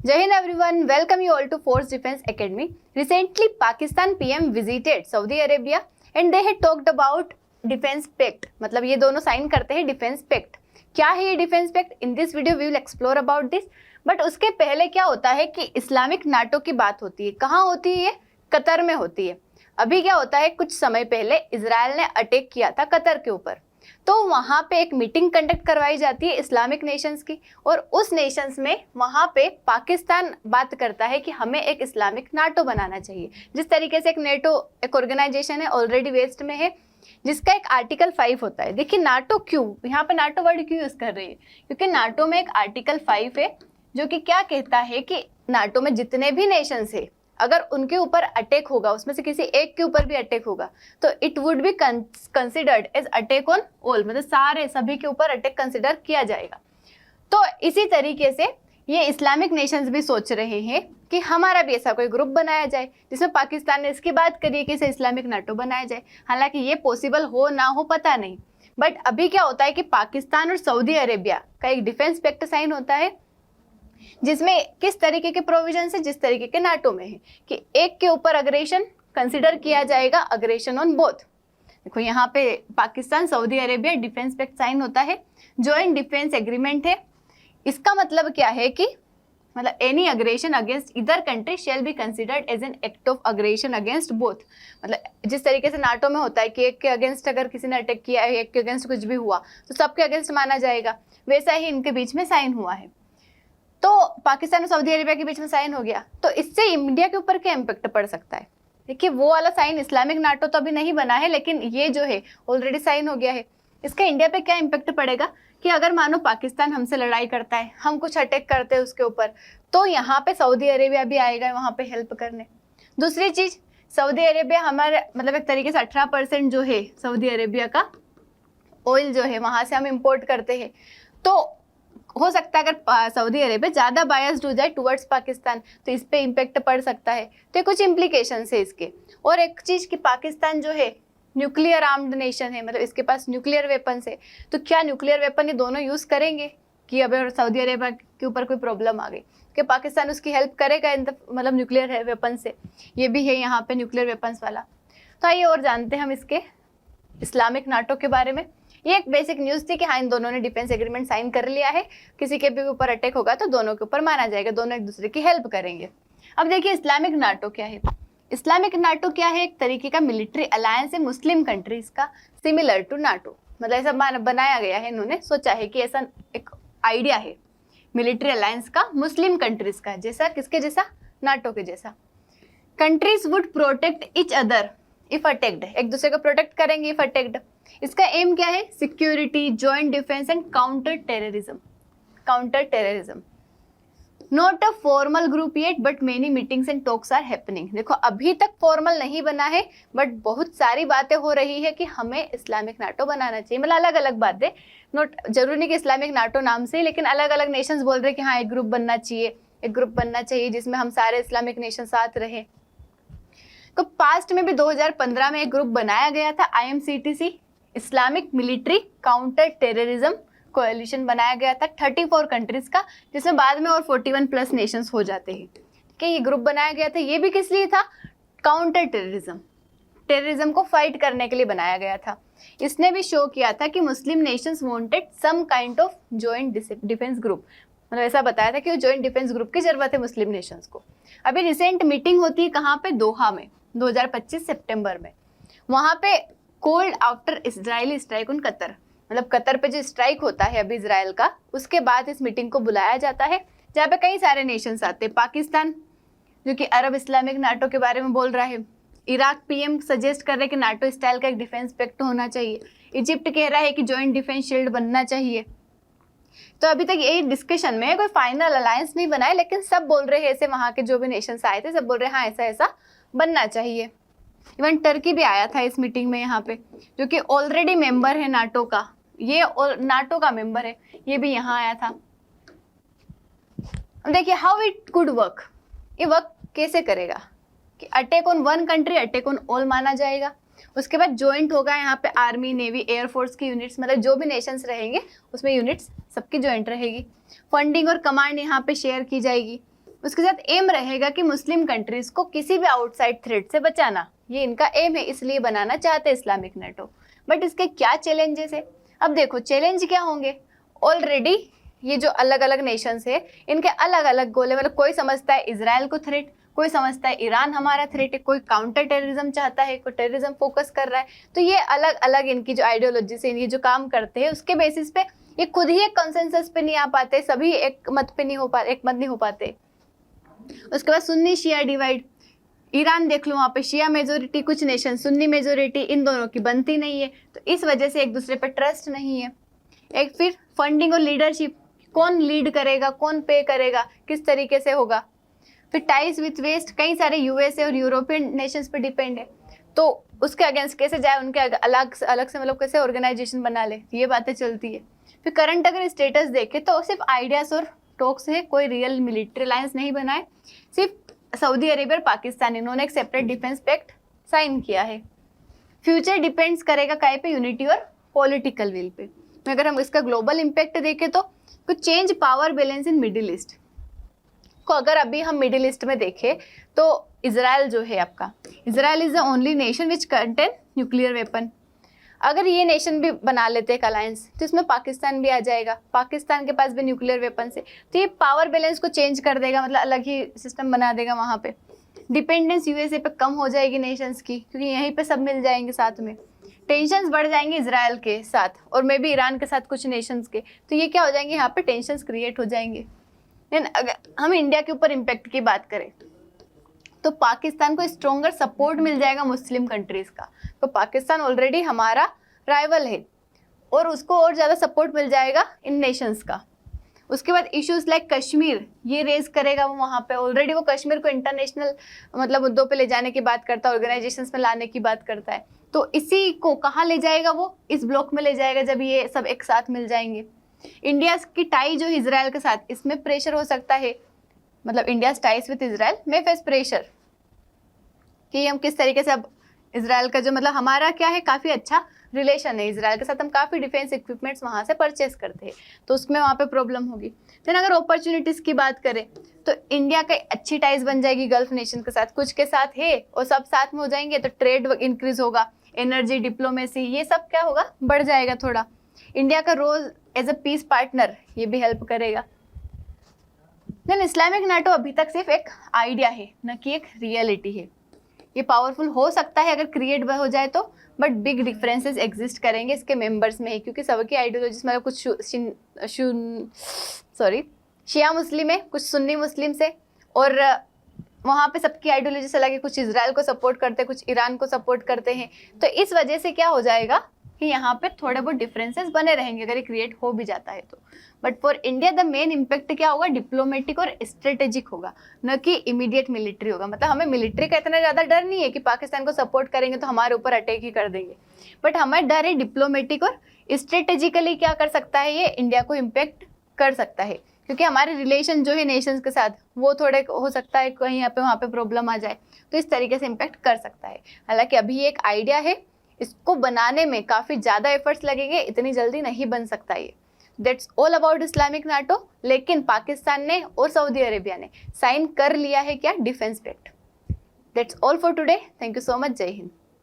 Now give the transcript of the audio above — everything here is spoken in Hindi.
Jai Hind everyone, welcome you all to Force Defense Academy. Recently, Pakistan PM visited Saudi Arabia and they had talked about Defense Pact. मतलब ये दोनों साइन करते हैं Defense Pact. क्या है ये Defense Pact? In this video we will explore about this. But उसके पहले क्या होता है कि इस्लामिक नाटो की बात होती है. कहाँ होती है ये? कतर में होती है. अभी क्या होता है, कुछ समय पहले इजराइल ने अटैक किया था कतर के ऊपर, तो वहाँ पे एक मीटिंग कंडक्ट करवाई जाती है इस्लामिक नेशंस की, और उस नेशंस में वहाँ पे पाकिस्तान बात करता है कि हमें एक इस्लामिक नाटो बनाना चाहिए. जिस तरीके से एक नेटो एक ऑर्गेनाइजेशन है, ऑलरेडी वेस्ट में है, जिसका एक आर्टिकल 5 होता है. देखिए नाटो क्यों, यहाँ पे नाटो वर्ड क्यों यूज कर रही है, क्योंकि नाटो में एक आर्टिकल 5 है जो कि क्या कहता है कि नाटो में जितने भी नेशंस है, अगर उनके ऊपर अटैक होगा, उसमें से किसी एक के ऊपर भी अटैक होगा, तो it would be considered as attack on all, मतलब सभी के ऊपर अटैक कंसिडर किया जाएगा. तो इसी तरीके से ये इस्लामिक नेशंस भी सोच रहे हैं कि हमारा भी ऐसा कोई ग्रुप बनाया जाए, जिसमें पाकिस्तान ने इसकी बात करी है कि इसे इस्लामिक नाटो बनाया जाए. हालांकि ये पॉसिबल हो ना हो पता नहीं, बट अभी क्या होता है कि पाकिस्तान और सऊदी अरेबिया का एक डिफेंस पैक्ट साइन होता है, जिसमें किस तरीके के प्रोविजन है, जिस तरीके के नाटो में है कि एक के ऊपर अग्रेशन कंसिडर किया जाएगा, अग्रेशन ऑन बोथ. देखो यहाँ पे Pakistan Saudi Arabia defence pact sign होता है, जॉइंट डिफेंस एग्रीमेंट है. इसका मतलब क्या है कि मतलब any aggression against either country shall be considered as an act of aggression against both. मतलब जिस तरीके से नाटो में होता है कि एक के अगेंस्ट अगर किसी ने अटैक किया है, एक के अगेंस्ट कुछ भी हुआ तो सबके अगेंस्ट माना जाएगा, वैसा ही इनके बीच में साइन हुआ है. तो पाकिस्तान और सऊदी अरेबिया के बीच में साइन हो गया, तो इससे इंडिया के ऊपर क्या इम्पैक्ट पड़ सकता है. देखिए वो वाला साइन इस्लामिक नाटो तो अभी नहीं बना है, लेकिन ये जो है ऑलरेडी साइन हो गया है. इसका इंडिया पे क्या इम्पैक्ट पड़ेगा कि अगर मानो पाकिस्तान हमसे लड़ाई करता है, हम कुछ अटैक करते हैं उसके ऊपर, तो यहाँ पे सऊदी अरेबिया भी आएगा वहाँ पे हेल्प करने. दूसरी चीज, सऊदी अरेबिया हमारे मतलब एक तरीके से 18% जो है सऊदी अरेबिया का ऑयल जो है वहाँ से हम इम्पोर्ट करते हैं, तो हो सकता है अगर सऊदी अरेबिया ज़्यादा बायस्ड हो जाए टुवर्ड्स पाकिस्तान तो इस पे इम्पेक्ट पड़ सकता है. तो कुछ इम्प्लीकेशंस है इसके. और एक चीज़ कि पाकिस्तान जो है न्यूक्लियर आर्म्ड नेशन है, मतलब इसके पास न्यूक्लियर वेपन्स है, तो क्या न्यूक्लियर वेपन ये दोनों यूज़ करेंगे कि अगर सऊदी अरेबिया के ऊपर कोई प्रॉब्लम आ गई कि पाकिस्तान उसकी हेल्प करेगा इन मतलब न्यूक्लियर वेपन से. ये भी है यहाँ पे न्यूक्लियर वेपन्स वाला. तो आइए और जानते हैं हम इसके इस्लामिक नाटो के बारे में. ये एक बेसिक न्यूज़ थी कि हाँ इन दोनों ने डिफेंस एग्रीमेंट साइन कर लिया है, किसी के भी ऊपर अटैक होगा तो दोनों के ऊपर माना जाएगा, दोनों एक दूसरे की हेल्प करेंगे. अब देखिए इस्लामिक नाटो क्या है. इस्लामिक नाटो क्या है, एक तरीके का मिलिट्री अलायंस है मुस्लिम कंट्रीज का, सिमिलर टू नाटो. मतलब ऐसा बनाया गया है, इन्होंने सोचा है कि ऐसा एक आइडिया है मिलिट्री अलायंस का मुस्लिम कंट्रीज का, जैसा किसके जैसा, नाटो के जैसा. Countries would protect each other if attacked, एक दूसरे को प्रोटेक्ट करेंगे इफ अटैक्ड. इसका एम क्या है, security, joint defence and counter terrorism. Counter terrorism not a formal group yet but many meetings and talks are happening. देखो अभी तक फॉर्मल नहीं बना है, बट बहुत सारी बातें हो रही है कि हमें इस्लामिक नाटो बनाना चाहिए. मतलब अलग अलग बातें, नोट जरूरी नहीं कि इस्लामिक नाटो नाम से, लेकिन अलग अलग नेशंस बोल रहे हैं कि हाँ एक ग्रुप बनना चाहिए, एक ग्रुप बनना चाहिए जिसमें हम सारे इस्लामिक नेशन साथ रहे. तो पास्ट में भी 2015 में एक ग्रुप बनाया गया था, IMCTC, Islamic military counter terrorism coalition बनाया गया था 34 कंट्रीज का, जिसमें बाद में और 41 प्लस नेशंस हो जाते हैं कि ये ग्रुप बनाया गया था. ये भी किस लिए था, काउंटर टेररिज्म, टेररिज्म को फाइट करने के लिए बनाया गया था. इसने भी शो किया था कि Muslim nations wanted some kind of joint defence group, मतलब ऐसा बताया था कि वो जॉइंट डिफेंस ग्रुप की जरूरत है मुस्लिम नेशंस को. अभी रिसेंट मीटिंग होती है कहाँ पे, दोहा में, 2025 सितंबर में. वहाँ पे cold after Israeli strike on Qatar, मतलब कतर पे जो स्ट्राइक होता है अभी इजराइल का, उसके बाद इस मीटिंग को बुलाया जाता है, जहाँ पे कई सारे नेशंस आते हैं. पाकिस्तान जो कि अरब इस्लामिक नाटो के बारे में बोल रहा है, इराक PM सजेस्ट कर रहे हैं कि नाटो स्टाइल का एक डिफेंस पैक्ट होना चाहिए, इजिप्ट कह रहा है कि जॉइंट डिफेंस शील्ड बनना चाहिए. तो अभी तक यही डिस्कशन में, कोई फाइनल अलायंस नहीं बना है, लेकिन सब बोल रहे हैं ऐसे, वहाँ के जो भी नेशंस आए थे सब बोल रहे हैं हाँ ऐसा ऐसा बनना चाहिए. इवन टर्की भी आया था इस मीटिंग में यहाँ पे, जो कि ऑलरेडी मेंबर है नाटो का, ये नाटो का मेंबर है, ये भी यहाँ आया था. देखिए हाउ इट कुड वर्क, ये वर्क कैसे करेगा कि attack on one country attack on all माना जाएगा. उसके बाद ज्वाइंट होगा यहाँ पे आर्मी, नेवी, एयरफोर्स की यूनिट्स, मतलब जो भी नेशंस रहेंगे उसमें यूनिट्स सबकी ज्वाइंट रहेगी. फंडिंग और कमांड यहाँ पे शेयर की जाएगी. उसके साथ एम रहेगा कि मुस्लिम कंट्रीज को किसी भी आउटसाइड थ्रेट से बचाना, ये इनका एम है, इसलिए बनाना चाहते हैं इस्लामिक नेटो। बट इसके क्या चैलेंजेस है? अब देखो चैलेंज क्या होंगे, ऑलरेडी ये जो अलग अलग नेशंस है इनके अलग अलग गोल है। मतलब कोई समझता है इजराइल को थ्रेट, कोई समझता है ईरान हमारा थ्रेट है, कोई काउंटर टेररिज्म चाहता है, कोई टेररिज्म फोकस कर रहा है। तो ये अलग अलग इनकी जो आइडियोलॉजी से ये जो काम करते हैं उसके बेसिस पे ये खुद ही एक कंसेंसस पे नहीं आ पाते, सभी एक मत नहीं हो पाते। उसके बाद सुन्नी शिया डिवाइड, ईरान देख लो, वहाँ पे शिया मेजोरिटी, कुछ नेशन सुन्नी मेजोरिटी, इन दोनों की बनती नहीं है, तो इस वजह से एक दूसरे पे ट्रस्ट नहीं है। एक फिर फंडिंग और लीडरशिप, कौन लीड करेगा, कौन पे करेगा, किस तरीके से होगा। फिर टाइज विथ वेस्ट, कई सारे यूएसए और यूरोपियन नेशंस पे डिपेंड है, तो उसके अगेंस्ट कैसे जाए, उनके अलग से मतलब कैसे ऑर्गेनाइजेशन बना ले, ये बातें चलती है। फिर करंट अगर स्टेटस देखे तो सिर्फ आइडियाज और टॉक्स है, कोई रियल मिलिट्री अलायंस नहीं बनाए। सिर्फ सऊदी अरेबिया और पाकिस्तान इन्होंने एक सेपरेट डिफेंस पैक्ट साइन किया है। फ्यूचर डिपेंड्स करेगा काय पे, यूनिटी और पॉलिटिकल विल पे। अगर हम इसका ग्लोबल इम्पैक्ट देखें तो कुछ change power balance in middle east को, अगर अभी हम मिडिल ईस्ट में देखें तो इजराइल जो है आपका, Israel is the only nation which contain nuclear weapon. अगर ये नेशन भी बना लेते एक अलायंस तो इसमें पाकिस्तान भी आ जाएगा, पाकिस्तान के पास भी न्यूक्लियर वेपन है, तो ये पावर बैलेंस को चेंज कर देगा, मतलब अलग ही सिस्टम बना देगा। वहाँ पे डिपेंडेंस यूएसए पे कम हो जाएगी नेशंस की, क्योंकि यहीं पे सब मिल जाएंगे साथ में। टेंशंस बढ़ जाएंगे इजराइल के साथ और मे भी ईरान के साथ कुछ नेशंस के, तो ये क्या हो जाएंगे, यहाँ पे टेंशंस क्रिएट हो जाएंगे। लेकिन अगर हम इंडिया के ऊपर इम्पैक्ट की बात करें तो पाकिस्तान को स्ट्रॉन्गर सपोर्ट मिल जाएगा मुस्लिम कंट्रीज का, तो पाकिस्तान ऑलरेडी हमारा राइवल है और उसको और ज़्यादा सपोर्ट मिल जाएगा इन नेशंस का। उसके बाद इश्यूज लाइक कश्मीर ये रेज करेगा वो, वहाँ पे ऑलरेडी वो कश्मीर को इंटरनेशनल मतलब मुद्दों पे ले जाने की बात करता है, ऑर्गेनाइजेशंस में लाने की बात करता है, तो इसी को कहाँ ले जाएगा वो, इस ब्लॉक में ले जाएगा जब ये सब एक साथ मिल जाएंगे। इंडिया की टाई जो इजराइल के साथ, इसमें प्रेशर हो सकता है, मतलब इंडिया टाइज विद इजराइल में फेस प्रेशर कि हम किस तरीके से, अब इजराइल का जो मतलब हमारा क्या है, काफ़ी अच्छा रिलेशन है इजराइल के साथ, हम काफ़ी डिफेंस इक्विपमेंट्स वहाँ से परचेस करते हैं, तो उसमें वहाँ पे प्रॉब्लम होगी। देन अगर अपॉर्चुनिटीज़ की बात करें तो इंडिया का अच्छी टाइज बन जाएगी गल्फ नेशन के साथ, कुछ के साथ है और सब साथ में हो जाएंगे, तो ट्रेड इंक्रीज होगा, एनर्जी, डिप्लोमेसी, ये सब क्या होगा, बढ़ जाएगा थोड़ा। इंडिया का role as a peace partner ये भी हेल्प करेगा। देन इस्लामिक नेटो अभी तक सिर्फ एक आइडिया है, न कि एक रियलिटी है। ये पावरफुल हो सकता है अगर क्रिएट हो जाए तो, बट बिग डिफरेंसेस एग्जिस्ट करेंगे इसके मेंबर्स में ही, क्योंकि सबकी आइडियोलॉजीज मतलब कुछ शिया मुस्लिम है, कुछ सुन्नी मुस्लिम से, और वहाँ पे सबकी आइडियोलॉजी अलग है, कुछ इजराइल को सपोर्ट करते हैं, कुछ ईरान को सपोर्ट करते हैं, तो इस वजह से क्या हो जाएगा कि यहाँ पे थोड़े बहुत डिफरेंसेस बने रहेंगे अगर ये क्रिएट हो भी जाता है तो। But for India the main impact क्या होगा, डिप्लोमेटिक और स्ट्रेटेजिक होगा, न कि इमीडिएट मिलिट्री होगा। मतलब हमें मिलिट्री का इतना ज़्यादा डर नहीं है कि पाकिस्तान को सपोर्ट करेंगे तो हमारे ऊपर अटैक ही कर देंगे, बट हमें डर है डिप्लोमेटिक और स्ट्रेटेजिकली क्या कर सकता है, ये इंडिया को इम्पैक्ट कर सकता है, क्योंकि हमारे रिलेशन जो है नेशंस के साथ वो थोड़े हो सकता है कहीं यहाँ पे वहाँ पे प्रॉब्लम आ जाए, तो इस तरीके से इम्पैक्ट कर सकता है। हालांकि अभी ये एक आइडिया है, इसको बनाने में काफ़ी ज़्यादा एफर्ट्स लगेंगे, इतनी जल्दी नहीं बन सकता ये। That's all about Islamic NATO. लेकिन पाकिस्तान ने और सऊदी अरेबिया ने साइन कर लिया है क्या, defence pact. That's all for today. Thank you so much. जय हिंद।